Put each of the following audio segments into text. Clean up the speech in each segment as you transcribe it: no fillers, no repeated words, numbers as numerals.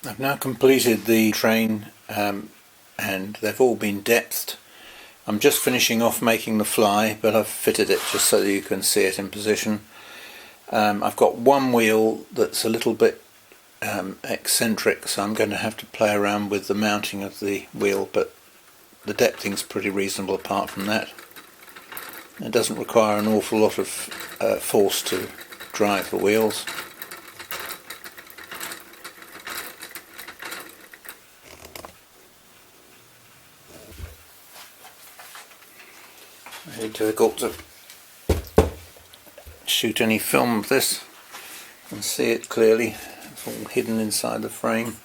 I've now completed the train and they've all been depthed. I'm just finishing off making the fly, but I've fitted it just so that you can see it in position. I've got one wheel that's a little bit eccentric, so I'm going to have to play around with the mounting of the wheel, but the depthing's pretty reasonable apart from that. It doesn't require an awful lot of force to drive the wheels. Very difficult to shoot any film of this and see it clearly. It's all hidden inside the frame.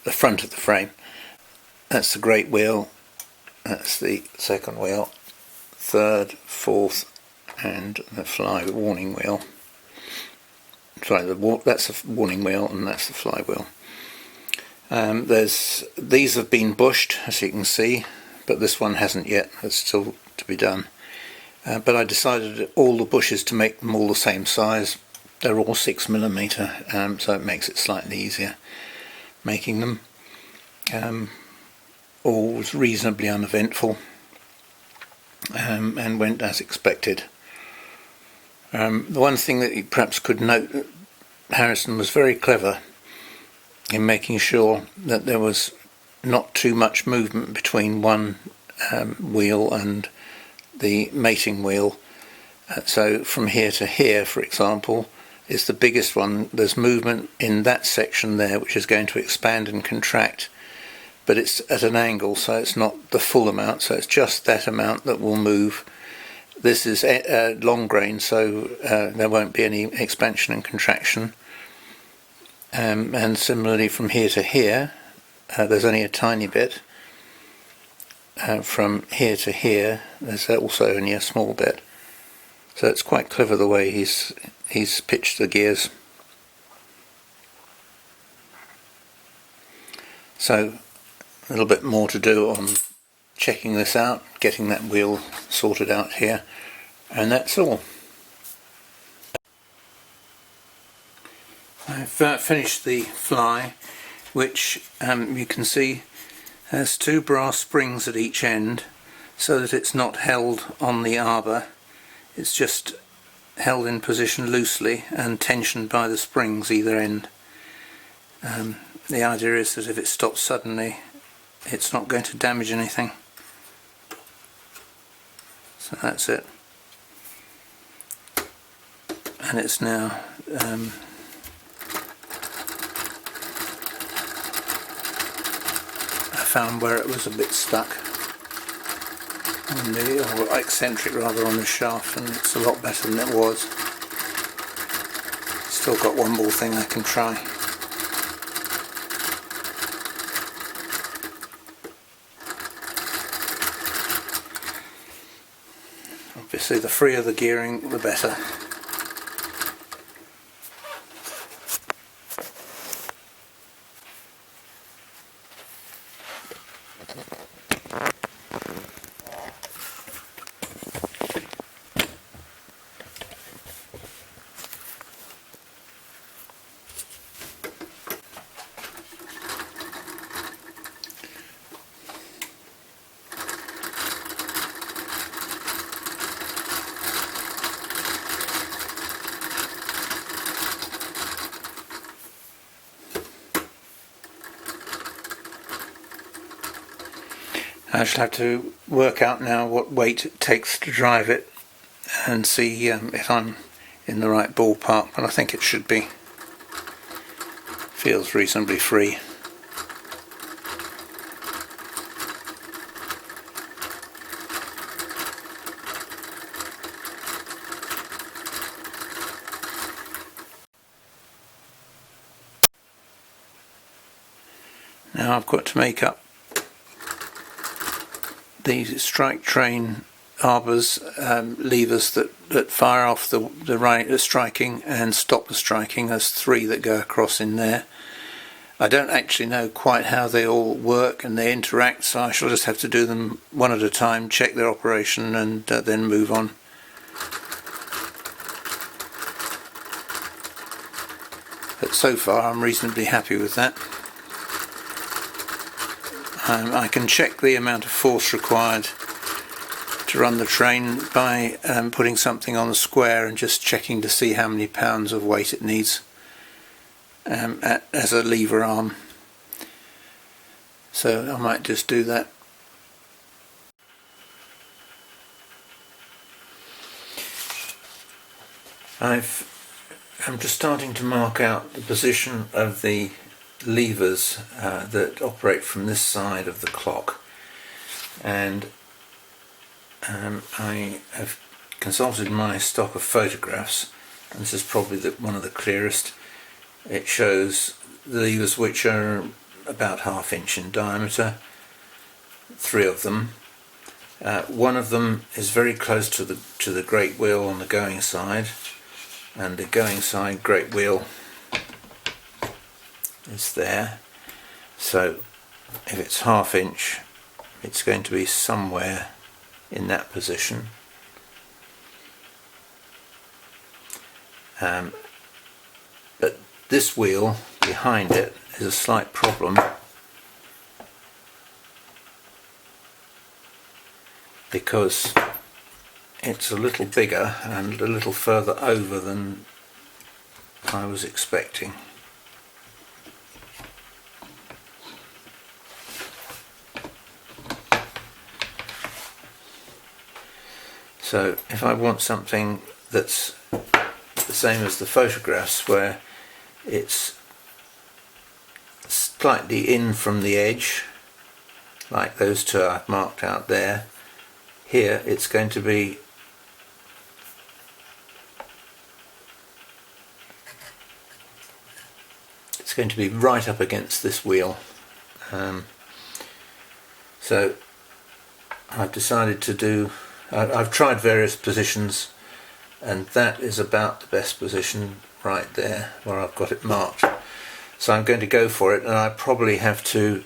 The front of the frame, that's the great wheel, that's the second wheel, third, fourth, and the fly warning wheel. Sorry, that's the warning wheel and that's the fly wheel. These have been bushed, as you can see, but this one hasn't yet. It's still to be done. But I decided all the bushes to make them all the same size. They're all 6mm, so it makes it slightly easier making them. All was reasonably uneventful and went as expected. The one thing that you perhaps could note, Harrison was very clever in making sure that there was not too much movement between one wheel and the mating wheel. So from here to here, for example, is the biggest one. There's movement in that section there which is going to expand and contract, but it's at an angle, so it's not the full amount, so it's just that amount that will move. This is long grain, so there won't be any expansion and contraction. And similarly from here to here, there's only a tiny bit. From here to here, there's also only a small bit. So it's quite clever the way he's pitched the gears. So a little bit more to do on checking this out, getting that wheel sorted out here, and that's all. I've finished the fly, which you can see has two brass springs at each end so that it's not held on the arbor. It's just held in position loosely and tensioned by the springs either end. The idea is that if it stops suddenly, it's not going to damage anything. So that's it. And it's now I found where it was a bit stuck, or eccentric rather, on the shaft, and it's a lot better than it was. Still got one more thing I can try. Obviously the freer the gearing, the better. I shall have to work out now what weight it takes to drive it and see if I'm in the right ballpark, but I think it should be. Feels reasonably free. Now I've got to make up these strike train arbors, levers that fire off the striking and stop the striking. There's 3 that go across in there. I don't actually know quite how they all work and they interact, so I shall just have to do them one at a time, check their operation, and then move on. But so far I'm reasonably happy with that. I can check the amount of force required to run the train by putting something on the square and just checking to see how many pounds of weight it needs as a lever arm. So I might just do that. I'm just starting to mark out the position of the levers that operate from this side of the clock, and I have consulted my stock of photographs, and this is probably one of the clearest. It shows the levers which are about 1/2 inch in diameter, 3 of them. One of them is very close to the great wheel on the going side, and the going side great wheel is there. So if it's 1/2 inch, it's going to be somewhere in that position. But this wheel behind it is a slight problem, because it's a little bigger and a little further over than I was expecting. So if I want something that's the same as the photographs, where it's slightly in from the edge, like those 2 I've marked out there, here it's going to be right up against this wheel. So I've decided to do, I've tried various positions, and that is about the best position right there where I've got it marked. So I'm going to go for it, and I probably have to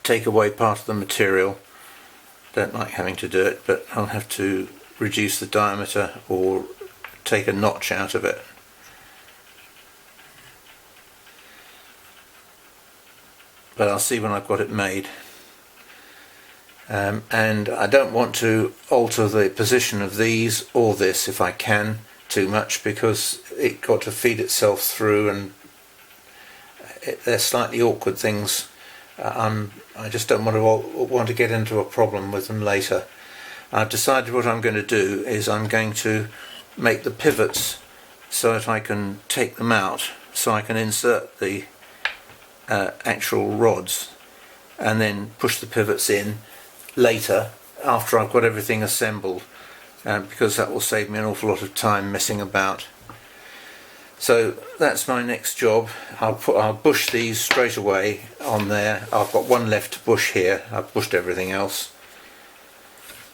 take away part of the material. Don't like having to do it, but I'll have to reduce the diameter or take a notch out of it. But I'll see when I've got it made. And I don't want to alter the position of these or this, if I can, too much, because it got to feed itself through, and they're slightly awkward things. I just don't want to get into a problem with them later. I've decided what I'm going to do is I'm going to make the pivots so that I can take them out, so I can insert the actual rods and then push the pivots in later after I've got everything assembled, because that will save me an awful lot of time messing about. So that's my next job. I'll bush these straight away on there. I've got one left to bush here. I've bushed everything else,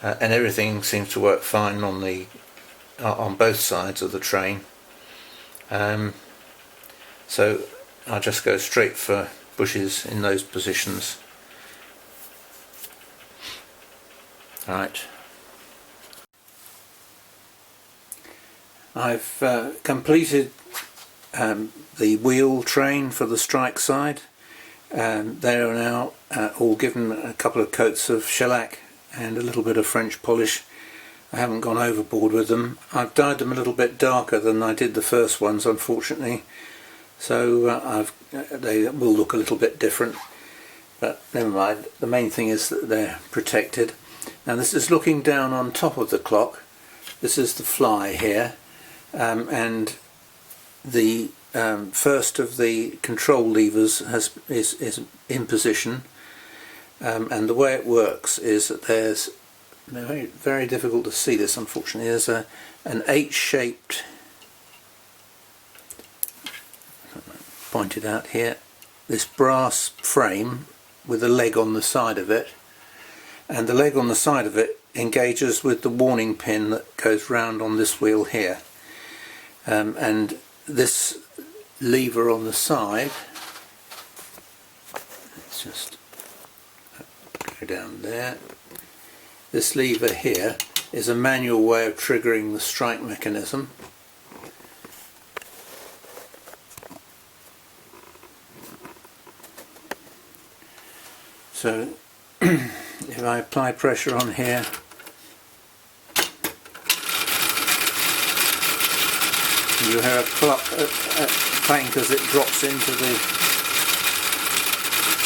and everything seems to work fine on both sides of the train. So I'll just go straight for bushes in those positions. Right. I've completed the wheel train for the strike side. They are now all given a couple of coats of shellac and a little bit of French polish. I haven't gone overboard with them. I've dyed them a little bit darker than I did the first ones, unfortunately, so they will look a little bit different, but never mind. The main thing is that they're protected. Now this is looking down on top of the clock. This is the fly here, and the first of the control levers is in position, and the way it works is that there's very, very difficult to see this, unfortunately. There's an H-shaped, pointed out here, this brass frame with a leg on the side of it, and the leg on the side of it engages with the warning pin that goes round on this wheel here, and this lever on the side, let's just go down there, this lever here is a manual way of triggering the strike mechanism. So if I apply pressure on here, you hear a clank as it drops into the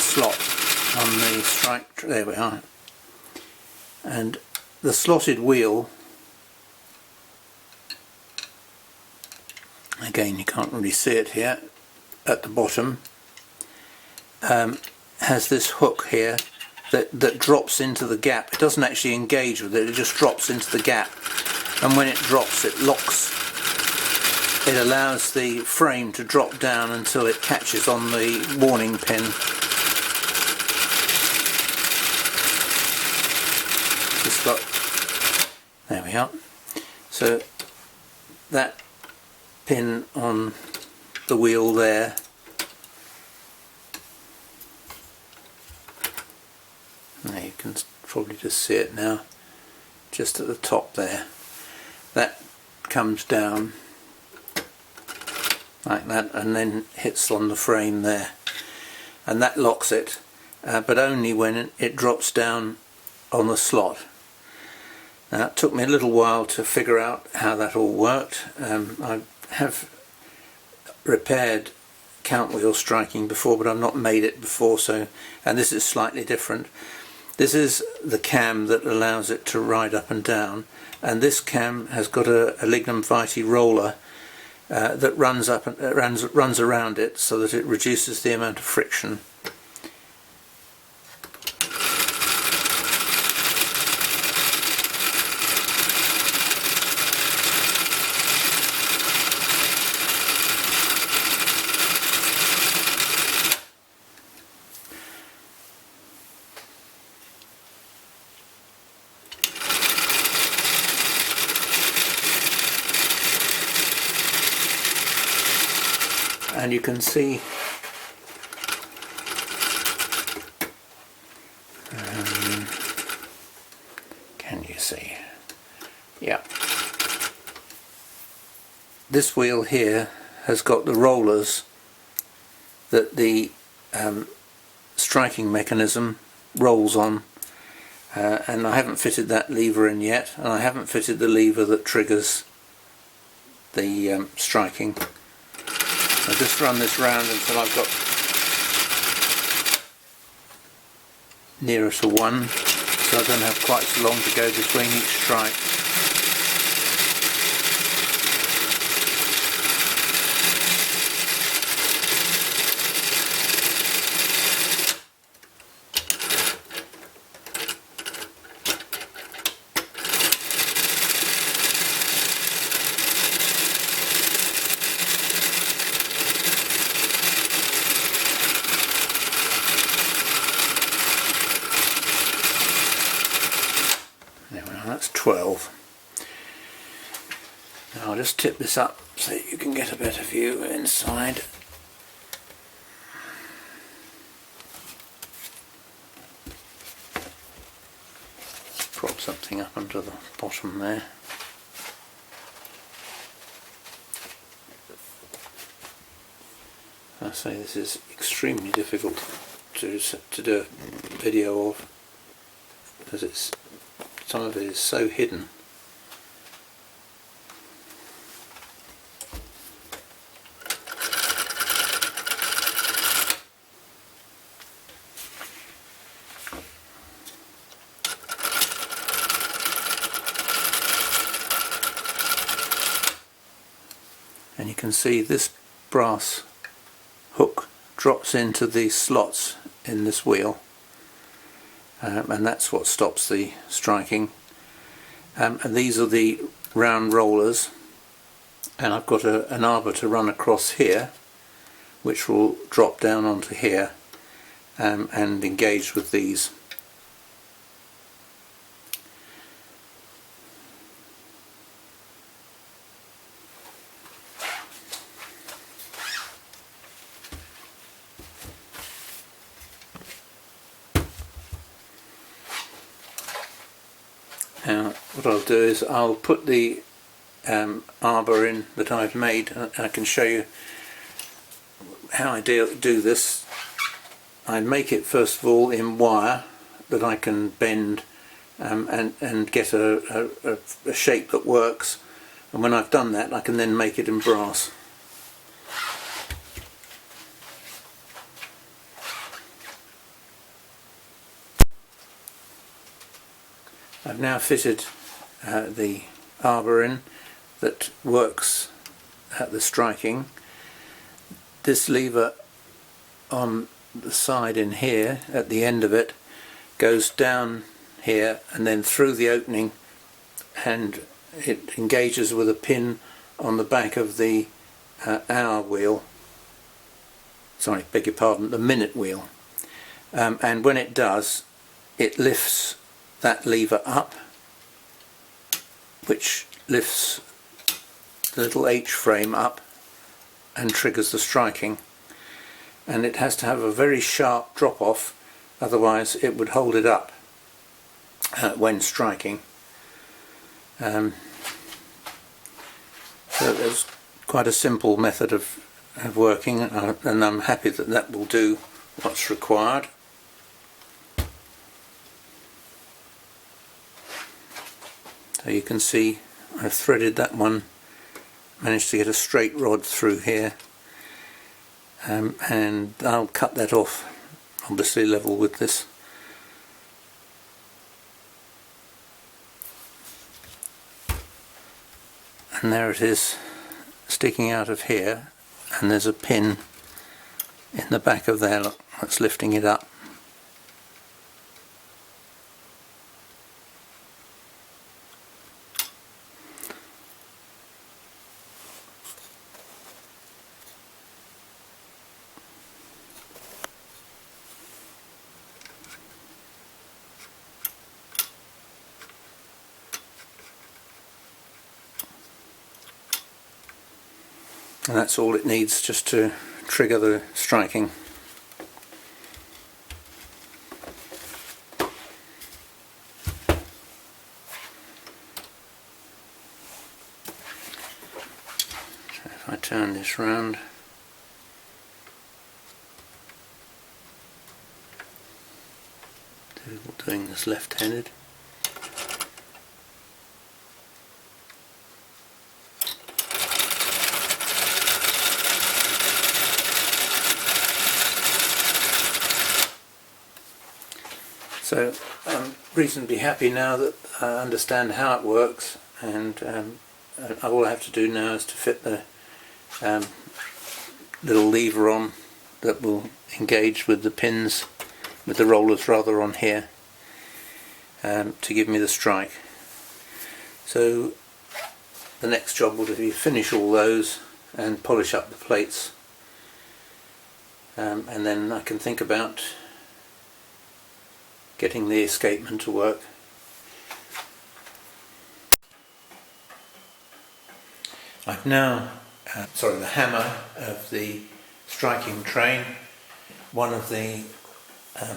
slot on the strike. There we are. And the slotted wheel, again you can't really see it here at the bottom, has this hook here that drops into the gap. It doesn't actually engage with it, it just drops into the gap, and when it drops it locks. It allows the frame to drop down until it catches on the warning pin. Just got, there we are. So that pin on the wheel there, now you can probably just see it now, just at the top there, that comes down like that and then hits on the frame there, and that locks it, but only when it drops down on the slot. Now it took me a little while to figure out how that all worked. I have repaired count wheel striking before, but I've not made it before, so, and this is slightly different. This is the cam that allows it to ride up and down, and this cam has got a lignum vitae roller that runs up and runs around it so that it reduces the amount of friction. And you can see can you see? Yeah. This wheel here has got the rollers that the striking mechanism rolls on, and I haven't fitted that lever in yet, and I haven't fitted the lever that triggers the striking. I'll just run this round until I've got nearer to 1, so I don't have quite so long to go between each strike. That's 12. Now I'll just tip this up so you can get a better view inside. Prop something up under the bottom there. I say this is extremely difficult to do a video of, because some of it is so hidden. And you can see this brass hook drops into these slots in this wheel. And that's what stops the striking, and these are the round rollers, and I've got an arbor to run across here which will drop down onto here and engage with these. Now what I'll do is I'll put the arbor in that I've made. I can show you how I do this. I make it first of all in wire that I can bend and get a shape that works, and when I've done that I can then make it in brass. I've now fitted the arbor in that works at the striking. This lever on the side in here at the end of it goes down here and then through the opening, and it engages with a pin on the back of the hour wheel, sorry, beg your pardon, the minute wheel, and when it does, it lifts that lever up, which lifts the little H frame up and triggers the striking. And it has to have a very sharp drop off, otherwise it would hold it up when striking. So there's quite a simple method of working, and I'm happy that that will do what's required. So you can see I've threaded that one, managed to get a straight rod through here, and I'll cut that off, obviously level with this. And there it is, sticking out of here, and there's a pin in the back of there that's lifting it up. And that's all it needs just to trigger the striking. So if I turn this round, doing this left-handed. So I'm reasonably happy now that I understand how it works, and all I have to do now is to fit the little lever on that will engage with the pins, with the rollers rather, on here to give me the strike. So the next job will be finish all those and polish up the plates, and then I can think about getting the escapement to work. I've now, the hammer of the striking train, one of the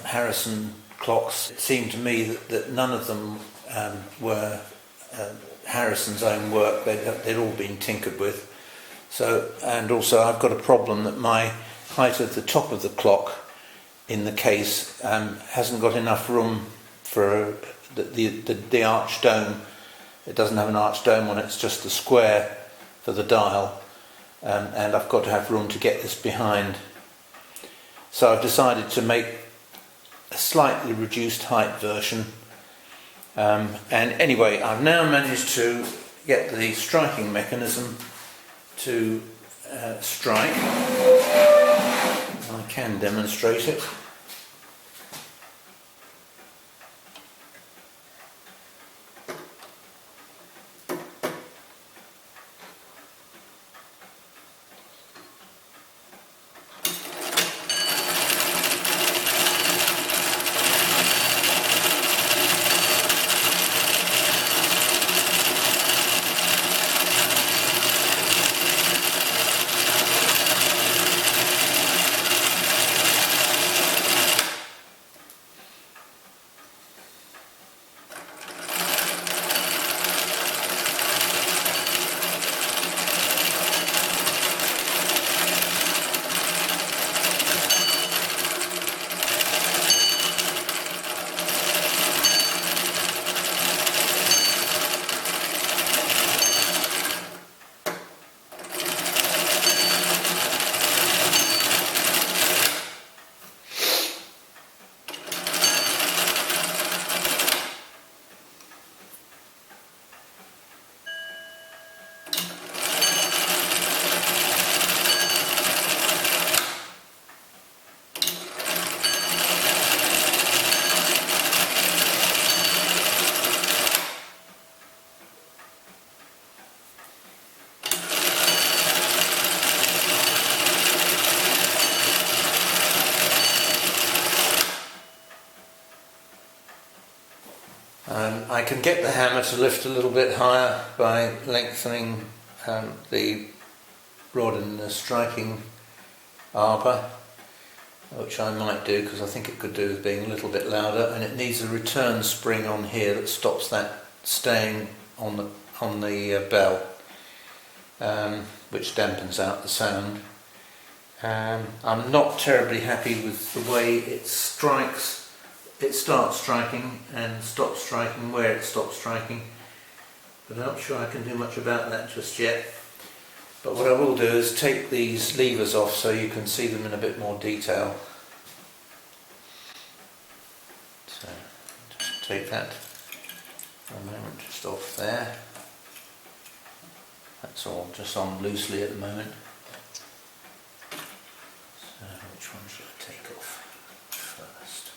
Harrison clocks. It seemed to me that none of them were Harrison's own work. They'd all been tinkered with. So, and also I've got a problem that my height of the top of the clock in the case hasn't got enough room for the arch dome. It doesn't have an arch dome on it, it's just the square for the dial, and I've got to have room to get this behind. So I've decided to make a slightly reduced height version, and anyway, I've now managed to get the striking mechanism to strike. I can demonstrate it. I can get the hammer to lift a little bit higher by lengthening the rod in the striking arbor, which I might do because I think it could do with being a little bit louder, and it needs a return spring on here that stops that staying on the bell, which dampens out the sound. I'm not terribly happy with the way it strikes. It starts striking and stops striking where it stops striking, but I'm not sure I can do much about that just yet. But what I will do is take these levers off so you can see them in a bit more detail. So just take that for a moment just off there. That's all just on loosely at the moment. So which one should I take off first?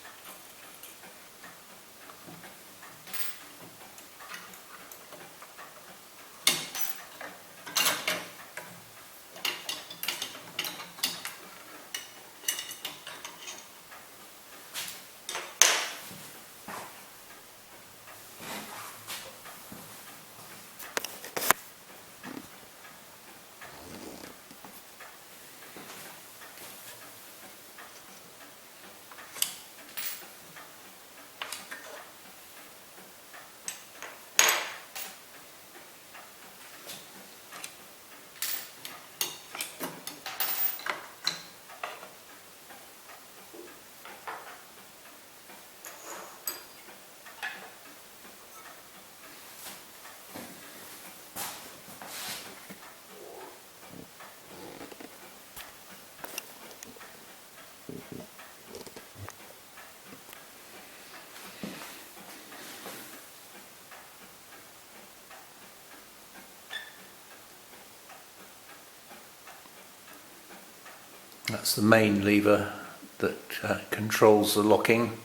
That's the main lever that controls the locking.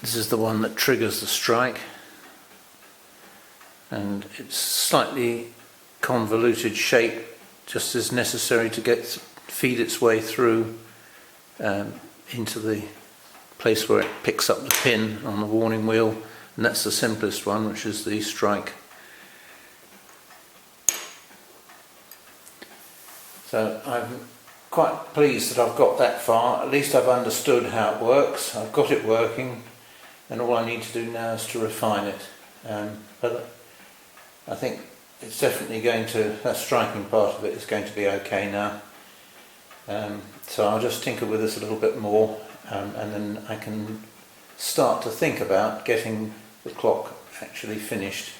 This is the one that triggers the strike, and it's slightly convoluted shape, just as necessary to feed its way through into the place where it picks up the pin on the warning wheel, and that's the simplest one, which is the strike. So I'm quite pleased that I've got that far. At least I've understood how it works. I've got it working, and all I need to do now is to refine it. But I think it's definitely that striking part of it is going to be okay now. So I'll just tinker with this a little bit more, and then I can start to think about getting the clock actually finished.